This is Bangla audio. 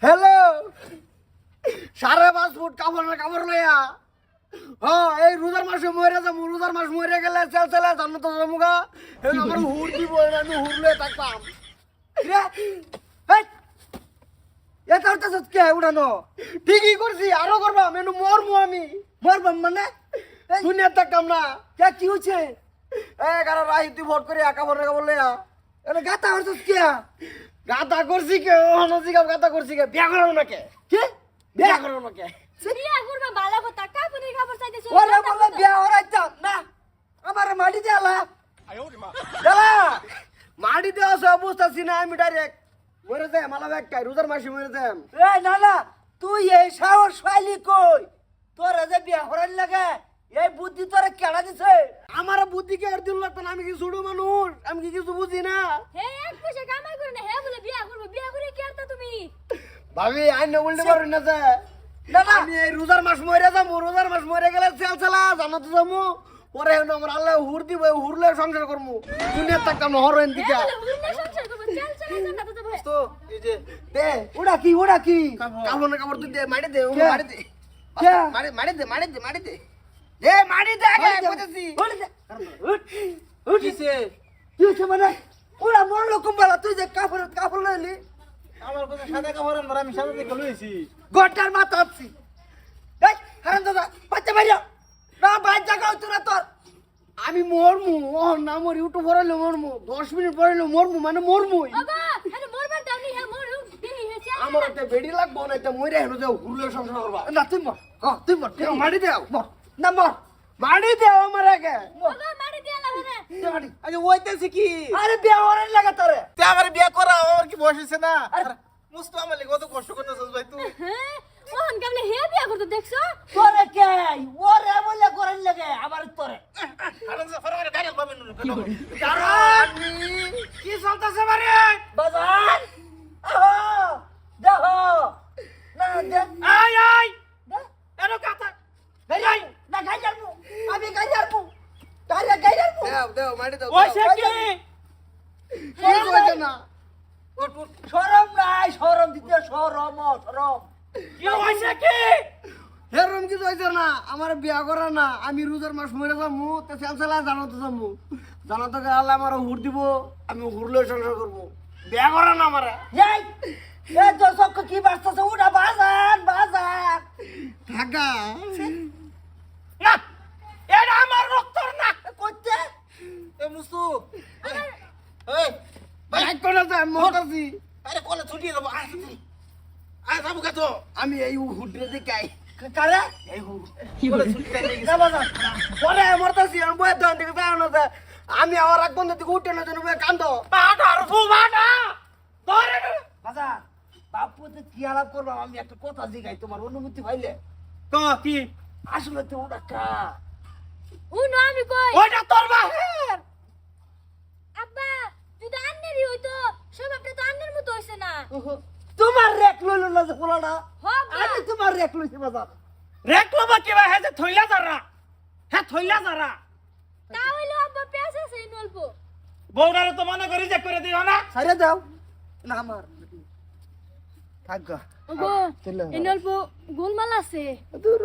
হ্যালো 5.5 ফুট কাপড় লইয়া হ্যাঁ এই রোজার মাসে মরে যাবো রোজার মাস মরে গেলে চেল চেলে জানো তো জমুগা আমার হুর দিব আমি হুর লয়ে থাকতাম রে এটা হচ্ছে কে উড়ানো ঠিকই করছি আরো করবা মেনু মরমু আমি মরবাম মানে দুনিয়া থাকতাম না কে কি হচ্ছে কারো রাহি তুই ভোট করে কাপড় লইয়া এটা গাতা হচ্ছে কে গাতা করছি কে হনজিগাম গাতা করছি কে বিয়া করো না কে কি বিয়া করো না কে বিয়া করবা ভালো কথা কাপড়ের কাপড় চাইতেছ ওরে বলে বিয়া হরাইতাম না আমার মাটি দেলা দেলা মাটি দেওয়া সব বুঝতাছি না আমি ডাইরেক্ট মরে যাই মালা ব্যাগটাই রোজার মাসি মরে যাই এই না না তুই এই সাহস পাইলি কই তোর যে বিয়া হরার লাগে এই বুদ্ধি তোরে কেডা দিছে আমার বুদ্ধি কে আর দিল লাগতো না আমি কি ছোট মানুষ আমি কি কিছু বুঝি না হে এক পয়সা কামাই করে না হে বলে বিয়া করবে বিয়া করে কি আরতা তুমি ভাবি আইন উল্টে পারুন না যে না না আমি এই রোজার মাস মরে যাবো রোজার মাস মরে গেলে চেল চেলা জানো তো যাবো পরে আমার আল্লাহ হুর দিব হুরলে সংসার করবো দুনিয়ার থাকতাম না হরেন দিকে হুরলে সংসার করবে চল চল জান্নাতে যাবো তো এই যে দে ওটা কি কাপড় তুই দে মারি দে মারি দে মারি দে দে মারি দে আগে কইতেছি উঠিছে কি হচ্ছে মানে ওরা মরলো কুম্বালা তুই যে কাপড় লইলি আমার কথা সাদা কাপড় আনবার আমি সাদা দেখে লইছি গোটার মাথা আপছি এই হারাম দাদা বাচ্চা বাইরে না বাচ্চা গাও তোরা তোর আমি মরমু ও না মরি উঠু পড়াইলে মরমু 10 মিনিট পড়াইলে মরমু মানে মরমুই বাবা আরে মরবার দাও নি হে মরু দেরি হয়েছে আমার একটা বেডি লাগবো না এটা মরে হেনো যাও হুরলে সংসার করবা না তুই মর তুই মর মারি দে মর না মর মারি দে আমার আগে বাবা মারি দিয়া লাগবে না মারি আচ্ছা ওইতেছে কি আরে বিয়া হরার লাগে তোরে তে আমার বিয়া করা আমার কি বয়স হইছে না মুস্তো আমার কত কষ্ট করতেছস ভাই তুই হ্যাঁ ওহন কামলে হে বিয়া করতে দেখছো তোরে কে ওরে বলে করার লাগে আমার তোরে আনন্দ ফরমারে গাড়ি পাবেন না কারণ কি চলতেছে বারে বাজান আহো দেখো না দে আই দে এনো কাটা গাই না গাই যাবো আমি গাই যাবো গাই যাবো দেও মারি দাও ওই সে কি কি কইছে না শরম নাই শরম দিতে শরম কি হইছে কি হেরম কি কইছে না আমার বিয়া করা না আমি রোজার মাস মরে যামু তে সেলসেলা জানাতে যামু জানাতে গেলে আল্লাহ আমার হুর দিব আমি হুরলে সংসার করব বিয়া করা না আমারে যাই এ তো সব কি বাসতাছে উড়া বাজান ঢাকা না এটা আমার রক্তর না কইতে এ মুস্তু এই ভাই কোন আছে মরতাছি আরে কোলে ছুটি দেব আয় তুই আয় যাবো কত আমি এই হুরলে দেখাই কারে এই হুর কোলে ছুটি দেব না বাজান পরে মরতাছি আমি বয়ে দন দিকে যাও না আমি আমার এক বন্ধু দিকে উঠে না যেন বয়ে কান্দো পাটা আর ফুমাটা ধরে বাজান বাপুতে কি আলাপ করবা আমি একটা কথা জিগাই তোমার অনুমতি পাইলে তো কি আসলে তো ওটা কা উনো আমি কই ওইটা তোর বাহের আব্বা যদি আন্নেরই হইতো স্বভাবটা তো আন্নের মতো হইছে না তোমার রেক লইলো না যে পোলাটা হবা আমি তোমার রেক লইছি বাজান রেকলো বা কিবা হে যে থইলা যারা হে থইলা যারা তা হইলো আব্বা পেছে সেই নলবো বউরারে তো মনে করি যে করে দিও না সাইরে দাও না আমার থাক গা ওগো এই নলবো গোলমাল আছে দূর